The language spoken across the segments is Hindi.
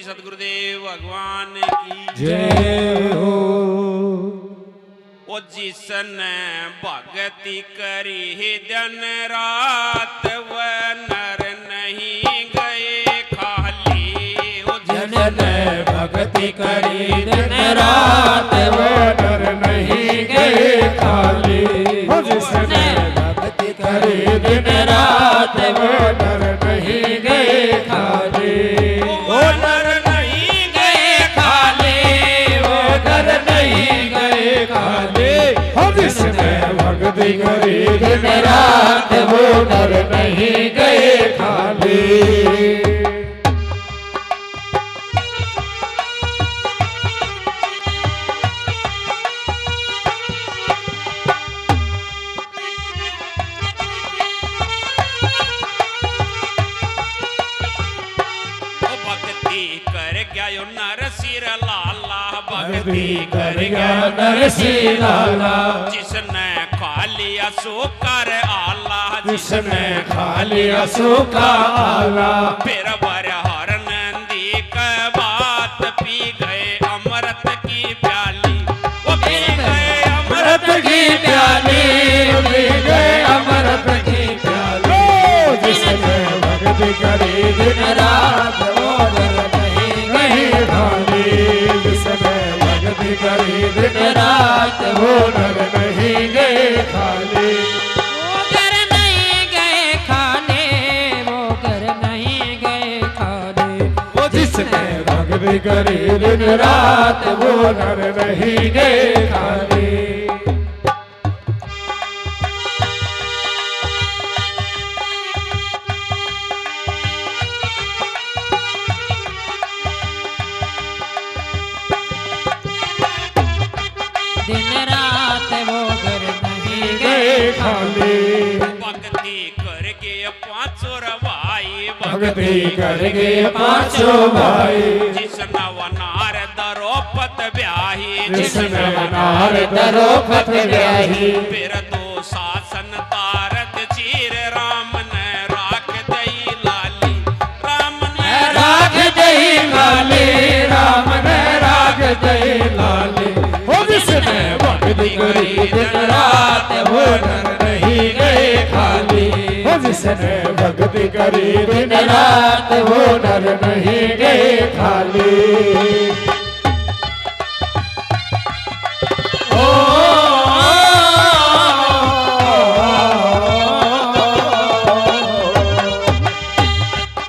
सदगुरुदेव भगवान की जय हो। ओ जिसने भक्ति करी दिन रात व नर नहीं गए खाली। ओ जिसने भक्ति करी दिन रात वो नर नहीं गए खाली। जिसने भक्ति करी दिन रात वो नर नहीं गए खाली। वो नर नहीं गए खाली, वो नर नहीं गए खाली। जिसने भक्ति करी दिन रात वो नर नहीं गए खाली। नर सिर लाला भक्ति कर गया नर सिर लाला। जिसने खा लिया सुकर आला, जिसने खा लिया सुका आला। फिर बर हर नंदी के बात पी गए अमृत की प्याली। वो पी गए अमृत की प्याली, पी गए अमृत की प्याली। जिसने भक्ति करी दिन रात वो नर नहीं गए खाली। जिसने भक्ति करी दिन रात वो नर नहीं गए खाली। वो घर नहीं गए खाली, वो घर नहीं गए खाली। वो जिसने भक्ति करी दिन रात वो नर नहीं गए खाली। दिन रात वो घर नहीं गए खाली। भक्ति करके पांचों रवाई, भक्ति करके पांचों भाई। जिसने वनार द्रौपद ब्याही, जिसने नार द्रौपद ब्याही। फिर दो शासन तारत चीर राम ने राख दई लाली। राम ने राख दई लाली, राम ने राख दई लाली। वो जिसने भक्ति करी दिन रात वो नर नहीं गए खाली। वो जिसने भक्ति करी दिन रात वो नर नहीं गए खाली।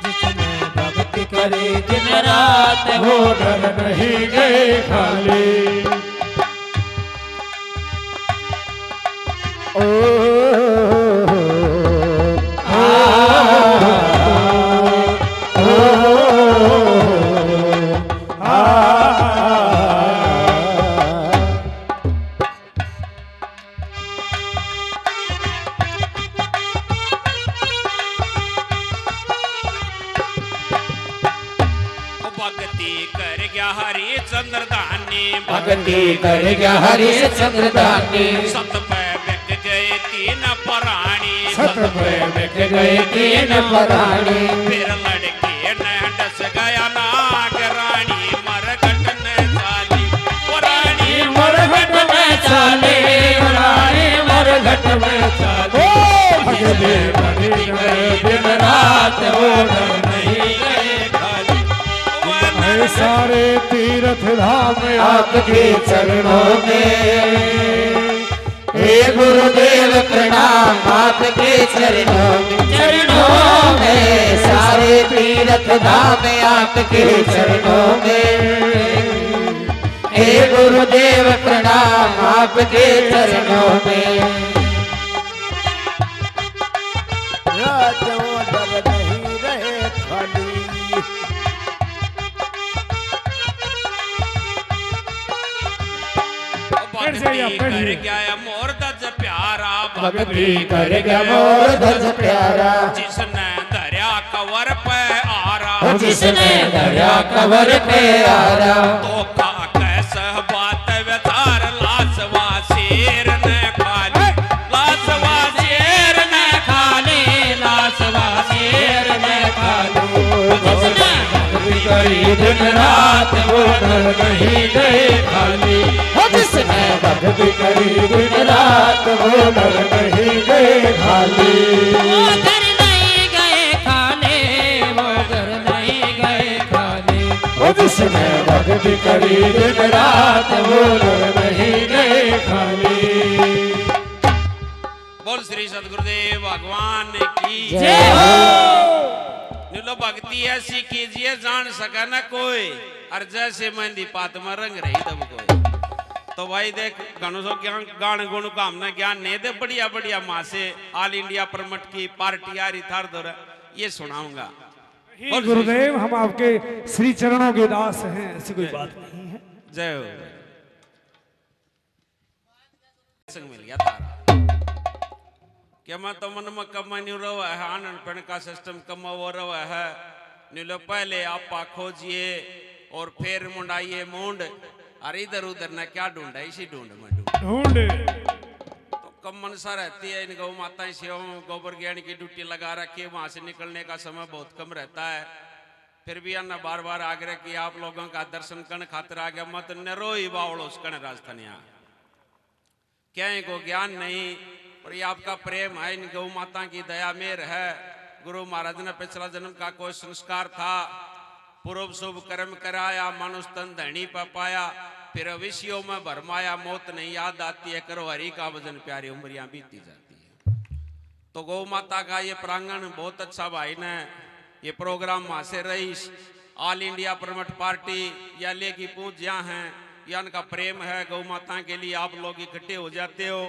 जिसने भक्ति करी दिन रात वो नर नहीं गए खाली। भक्ति कर गया हरिचंद्र दानी, भक्ति कर गया हरिचंद्र दानी। सत पे बिक गए तीन प्राणी, सत पे बिक गए तीन प्राणी। फिर लड़के ने डस गया नाग रानी, मरघट ने चाली। रानी मरघट में चाले, रानी मरघट में चाले। भक्ति करी गए दिन रात वो नर नहीं गए खाली। सारे तीर्थ धाम आपके चरणों में। हे गुरुदेव प्रणाम आपके चरणों में। चरणों में सारे तीर्थ धाम आपके चरणों में। हे गुरुदेव प्रणाम आपके चरणों में। रात वो डर नहीं रहे खाली। भक्ति कर गया मोर दज प्यारा, भक्ति कर गया मोर दज प्यारा। जिसने दरिया कवर पे आरा, जिसने दरिया कवर पे आरा। तो का कैसा बात व्यथार लासवा शेर ने खाली। लासवा शेर ने खाली, लासवा शेर ने खाली। जिसने भक्ति करी दिन दिन रात वो नर नहीं गए खाली। हो जिसने भक्ति करी दिन रात वो नर नहीं गए खाली। वो घर नहीं गए खाली, वो घर नहीं गए खाली। हो जिसने भक्ति करी दिन रात वो नर नहीं गए खाली। बोल श्री सदगुरुदेव भगवान की जय हो। नीलो भक्ति ऐसी कीजिए जान सका न कोई, और जैसे मेहंदी पात में रंग रही तब कोई। तो भाई देख गानों सो गान गुण काम न ज्ञान नहीं दे, बढ़िया बढ़िया माँ से ऑल इंडिया परमट की पार्टी आ रही थार दौरा ये सुनाऊंगा। हे गुरुदेव, हम आपके श्री चरणों के दास हैं, ऐसी कोई बात नहीं है। जय हो। संग मिल गया तारा क्या मैं तो मन में कमा नहीं रहा है, आनंद पेन का सिस्टम कमा वो रहा है। नीलो पहले आपा खोजिए और फिर मुंडाइए मूंड, और इधर उधर ना क्या ढूंढा, इसी ढूंढ में ढूंढ। तो कम मनसा रहती है इन गौ माताएं से, गोबर ज्ञान की ड्यूटी लगा रखी है, वहां से निकलने का समय बहुत कम रहता है। फिर भी अन्ना बार बार आग्रह कि आप लोगों का दर्शन करने खातिर आ गया, मत नरोई बावड़ो कण राजधानिया क्या को ज्ञान नहीं, पर ये आपका प्रेम है, इन गौ माता की दया मेर है। गुरु महाराज ने पिछला जन्म का कोई संस्कार था, पूर्व शुभ कर्म कराया, मनुष्य तन धनी पर पाया, फिर विषयों में भरमाया, मौत नहीं याद आती है, करो हरि का भजन प्यारी उम्रियां बीती जाती है। तो गौ माता का ये प्रांगण बहुत अच्छा भाई ने ये प्रोग्राम वहां से rice all India Parmat party या ले की पूछ यहाँ है, या इनका प्रेम है गौ माता के लिए, आप लोग इकट्ठे हो जाते हो,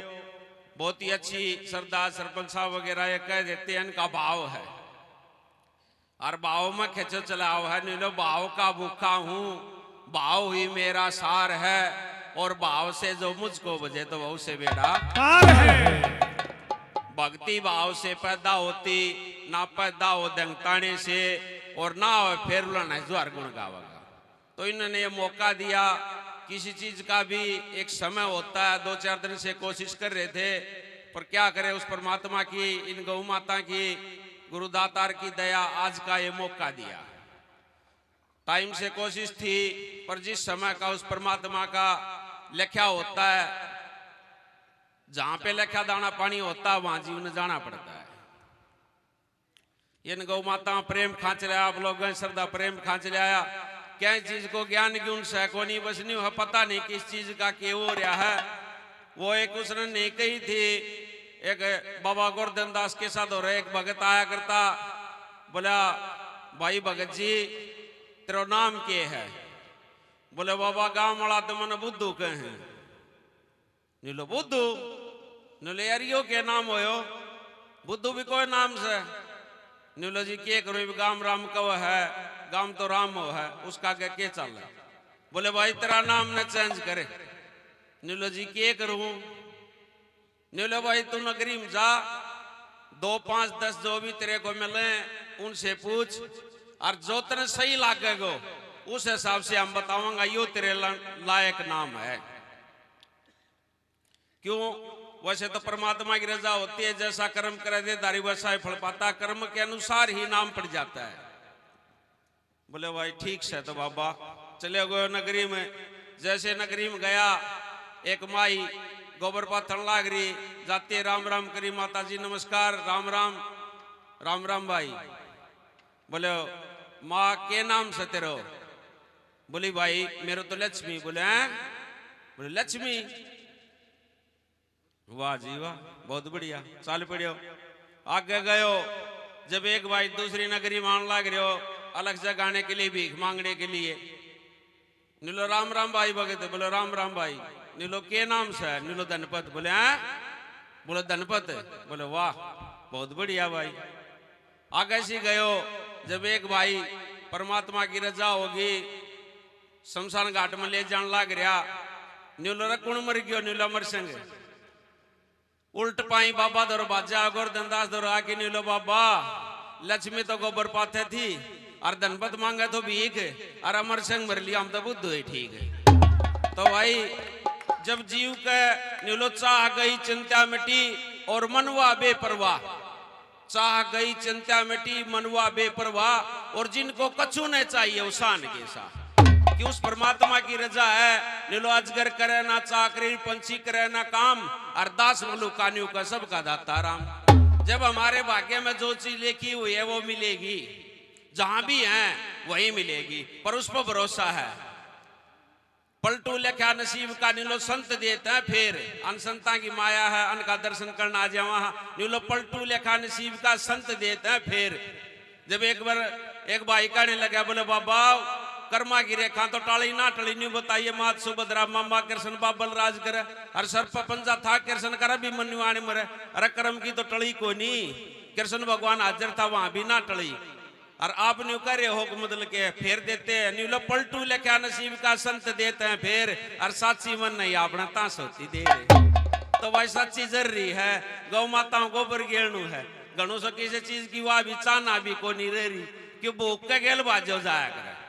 बहुत ही अच्छी श्रद्धा सरपंच साहब वगैरह ये कह देते हैं, इनका भाव है और भाव में खिंचो चलाओ है। नीलो भाव का भूखा हूँ, भाव ही मेरा सार है, और भाव से जो मुझको बजे तो वो से बेड़ा पार है। भक्ति भाव से पैदा होती, ना पैदा हो दंगताने से, और ना हो फिर जुआर गुण गावेगा। तो इन्होंने ये मौका दिया, किसी चीज का भी एक समय होता है, 2-4 दिन से कोशिश कर रहे थे, पर क्या करें उस परमात्मा की, इन गौ माता की, गुरुदातार की दया, आज का ये मौका दिया। टाइम से कोशिश थी, पर जिस समय का उस परमात्मा का लिखा होता है, जहां पे लिखा दाना पानी होता है वहां जीवन जाना पड़ता है। इन गौ माता प्रेम खांच लिया, आप लोगों श्रद्धा प्रेम खांच लिया, क्या चीज को ज्ञान गुण से को नहीं बस नहीं है, पता नहीं किस चीज का क्या हो रहा है। वो एक उसने नहीं कही थी, एक बाबा गोवर्धन दास के साथ हो रहे, एक भगत आया करता, बोला भाई भगत जी तेरा नाम क्या है? बोले बाबा गांव वाला तो मन बुद्धू कहे। नीलो बुद्धू? नीलो यार यो क्या नाम हो? बुद्धू भी कोई नाम से। नीलो जी क्या करो, गाम राम कव है, गाम तो राम हो है, उसका क्या चल रहा? बोले भाई तेरा नाम न चेंज करे। नीलो जी क्या करूं? नीलो भाई तू नगरी में जा, 2, 5, 10 जो भी तेरे को मिले उनसे पूछ, और जो तेरे सही लागेगा उस हिसाब से हम बताऊंगा यो तेरे लायक नाम है। क्यों? वैसे तो परमात्मा की रजा होती है, जैसा कर्म करे दे दारी वैसा ही फल पाता, कर्म के अनुसार ही नाम पड़ जाता है। बोले भाई ठीक से। तो बाबा चले गए नगरी में। जैसे नगरी में गया, एक माई गोबर पाथन लाग रही, जाते राम राम करी, माता जी नमस्कार, राम राम। राम राम भाई। बोले माँ के नाम से तेरो? बोली भाई मेरे तो लक्ष्मी। बोले हैं? बोले लक्ष्मी? वाह जी वाह, बहुत बढ़िया, चाल पड़ियो। आगे गयो, जब एक भाई दूसरी नगरी मान लाग रहे हो, अलग से गाने के लिए, भीख मांगने के लिए। नीलो राम राम भाई भगत। बोलो राम राम भाई। नीलो के नाम से? नीलो धनपत। बोले हैं? बोलो धनपत। बोले वाह बहुत बढ़िया भाई। आगे से गयो, जब एक भाई परमात्मा की रजा होगी, शमशान घाट में ले जान लाग रहा। नीलो रकुण मर गयो, नीलो मर संग उल्ट पाई बाबा दौर बाजा गोवर्धन दास दौर आके नीलो बाबा लक्ष्मी तो गोबर पाते थी और धनपत मांगे तो भीख, और अमर संग मर लिया, हम तो बुद्ध हुए ठीक है। तो भाई जब जीव के नीलो चाह गई चिंता मिटी और मनवा बेपरवाह, चाह गई चिंता मिटी मनवा बेपरवाह, और जिनको कछु नहीं चाहिए उसान के साथ। कि उस परमात्मा की रजा है। नीलो अजगर करे ना चाकरी, पंछी करे ना काम, अरदास बोलू कान्यू का सबका दाता राम। जब हमारे भाग्य में जो चीज लिखी हुई है वो मिलेगी, जहां भी है वही मिलेगी, पर उस पर भरोसा है। पलटू लिखा नसीब का नीलो संत देते हैं फिर, अन संता की माया है अन का दर्शन करना आ जावा। नीलो पलटू लिखा नसीब का संत देते हैं फिर। जब एक बार एक भाई कहने लगा, बोले बाबा कर्मा की रेखा तो टाली ना टली, नहीं बताइए मात सुभद्रा मामा कृष्ण बाबल राज करे, हर सर पर पंजा था कृष्ण करा भी मनु आने मरे। अरे कर्म की तो टली को नहीं, कृष्ण भगवान हाजिर था वहां भी ना टली। और आप न्यू करे हो मतलब के फेर देते हैं, न्यू लो पलटू लेके नसीब का संत देते हैं फिर। और साची मन नहीं अपना तास होती दे तो भाई सच्ची जरूरी है। गौ माताओं को पर गेणु है, गणों से किसी चीज की वाह भी चाना भी को नहीं रही, क्यों भूख के गेल बाजो जाया करे।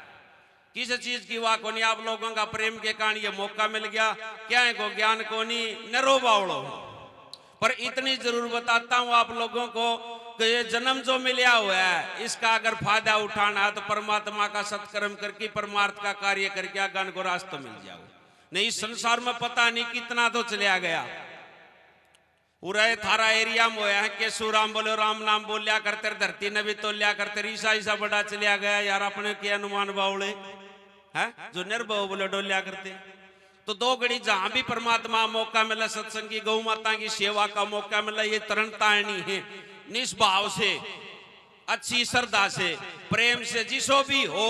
किसी चीज की वाह को नहीं, आप लोगों का प्रेम के कारण ये मौका मिल गया, क्या है को ज्ञान को नहीं नरो बावड़ो। पर इतनी जरूर बताता हूं आप लोगों को कि ये जन्म जो मिला हुआ है इसका अगर फायदा उठाना है तो परमात्मा का सत्कर्म करके परमार्थ का कार्य करके अज्ञान को रास्ता मिल जाओ। नहीं इस संसार में पता नहीं कितना तो चलिया गया, पूरा थारा एरिया में होया है कि सुराम बोलो राम नाम बोलिया करते, धरती ने भी तोलिया करते, ईसा ईसा बड़ा चलिया गया यार अपने के अनुमान बावड़े है जो निर्भव बोले डोलिया करते। तो दो घड़ी जहां भी परमात्मा मौका मिला, सत्संग की गौ माता की सेवा का मौका मिला, ये तरण तारणी है निष्भाव से, अच्छी श्रद्धा से, प्रेम से, जिसो भी हो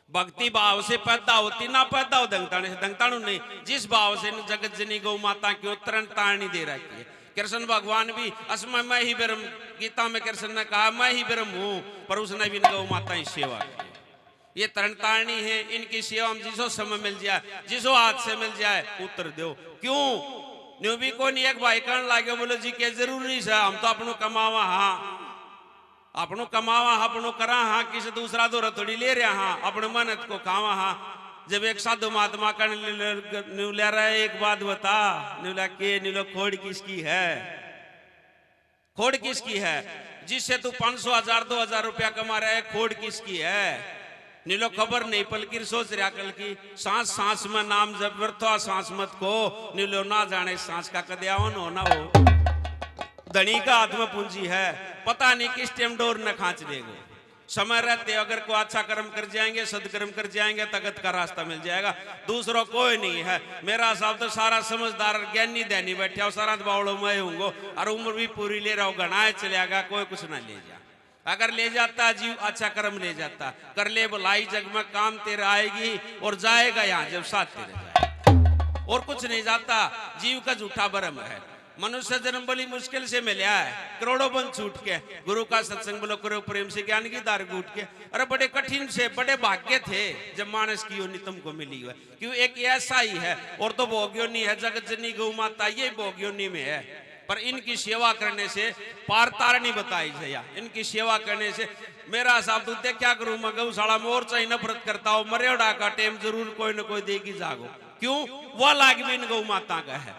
भक्ति भाव से पैदा होती ना पैदा हो दंगताणु से, दंगताणु नहीं, जिस भाव से जगत जननी गौ माता की उत्तरण तारणी दे रखी है। कृष्ण भगवान भी असमय मैं ही ब्रह्म, गीता में कृष्ण ने कहा मैं ही ब्रह्म हूं, पर उसने भी गौ माता की सेवा की। ये तरण तारणी है, इनकी सेवा हम जिसो समय मिल जाए, जिसो हाथ से मिल जाए उत्तर दो। क्यों न्यू भी को नहीं एक भाई कहने लागे, बोले जी के जरूरी है हम तो अपनो कमावा, हाँ अपनो कमावा अपनो करा, हाँ किसी दूसरा दो थोड़ी ले रहा, हाँ अपने मेहनत को खावा। हाँ जब एक साधु महात्मा का ले रहा है, एक बात बता नीला के नीलो खोड़ किसकी है, खोड़ किसकी है? जिससे तू 500 1000 2000 रुपया कमा रहा है, खोड़ किसकी है? नीलो खबर नहीं पलकी सोच रहा कल की, सांस सांस में नाम जब व्यर्थ सांस मत को, नीलो ना जाने सांस का कदयावन हो ना हो। धनी का हाथ में पूंजी है, पता नहीं किस टाइम डोर न खांच देगो। समय रहते अगर को अच्छा कर्म कर जाएंगे, सदकर्म कर जाएंगे, तगत का रास्ता मिल जाएगा। दूसरों कोई नहीं है। मेरा साहब तो सारा समझदार ज्ञानी दैनी बैठा, सारा बावड़ो मैं हूँ और उम्र भी पूरी ले रहा हूँ, गणाए चलेगा, कोई कुछ ना ले जा। अगर ले जाता जीव अच्छा कर्म ले जाता, कर ले भलाई जग में काम तेरा आएगी और जाएगा यहाँ जब साथ तेरे जाए, और कुछ नहीं जाता। जीव का झूठा भरम है। मनुष्य जन्म बड़ी मुश्किल से मिला है, करोड़ों बन छूट के, गुरु का सत्संग बोलो करो प्रेम से, ज्ञान की दार घूट के। अरे बड़े कठिन से बड़े भाग्य थे जब मानस की योनि तुमको मिली हुआ, क्यों एक ऐसा ही है। और तो भोग्योनि है जगत जननी गौ माता, ये भोग्योनि में है। पर इनकी सेवा करने से पार तारणी बताई जया, इनकी सेवा करने से मेरा साहब तू क्या करूं मैं गौशाला में और चाहे नफरत करता हूं, मर्यादा का टेम जरूर कोई न कोई देगी जागो। क्यों वह लाग भी इन गौ माता का है,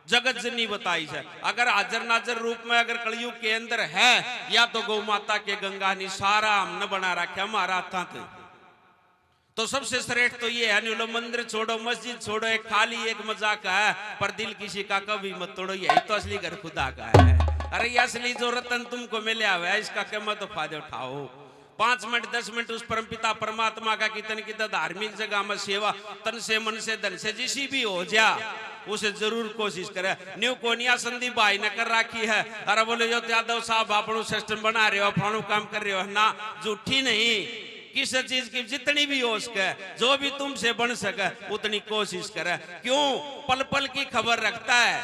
जगत जननी बताई है। अगर हाजर नाजर रूप में अगर कलयुग के अंदर है, या तो गौ माता के गंगा नि सारा हमने बना रखा हमारा था। तो सबसे श्रेष्ठ तो ये है, लो मंदिर छोड़ो मस्जिद छोड़ो, एक खाली एक मजाक है, पर दिल किसी का कभी मत तोड़ो, यही तो असली घर खुदा का है। अरे ये असली जो रतन तुमको मिला हुआ है, इसका कीमत तो फायदा उठाओ। 5 मिनट 10 मिनट उस परमपिता परमात्मा का कितन कितना धार्मिक जगह में सेवा, तन से मन से धन से जिसी भी हो जा, उसे जरूर कोशिश करे। न्यू कोनिया संदीप भाई ने कर रखी है, अरे बोले जो यादव साहब अपनो सिस्टम बना रहे हो, फलाणु काम कर रहे हो ना, झूठी नहीं। किस चीज की जितनी भी हो सके, जो भी तुमसे बन सके उतनी कोशिश करे। क्यों पल पल की खबर रखता है,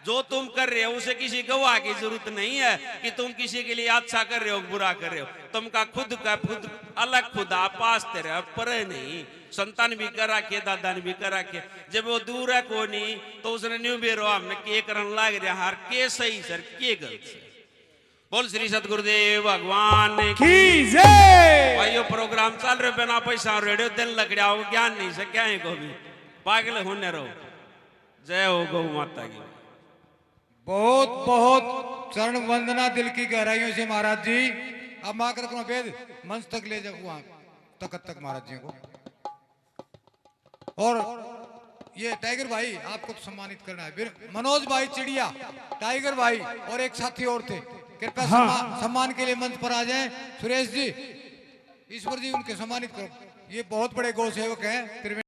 जो तुम कर रहे हो उसे किसी गवाह की जरूरत नहीं है कि तुम किसी के लिए अच्छा कर रहे हो बुरा कर रहे हो। तुमका खुद का खुद अलग खुदा पास तेरे पर नहीं। संतान भी कर रखे, दादा ने भी कर रखे, जब वो दूर है को नहीं तो उसने न्यू बेरो हमने के करन लाग रहा, हर के सही सर के गलत। बोल श्री सतगुरुदेव भगवान की जय। भाइयों प्रोग्राम चल रहे बिना पैसा रेडियो दिन लकड़ा हो, ज्ञान नहीं से क्या है को भी पागल होने रहो। जय हो गौ माता की। बहुत बहुत चरण वंदना दिल की गहराइयों से महाराज जी। अब माकर अपना वेद मंच तक ले जाओ, वहां तक महाराज जी को। और ये टाइगर भाई आपको तो सम्मानित करना है। फिर मनोज भाई चिड़िया, टाइगर भाई और एक साथी और थे, कृपया सम्मान के लिए मंच पर आ जाएं। सुरेश जी, ईश्वर जी, उनके सम्मानित करो। ये बहुत बड़े गौ सेवक हैं।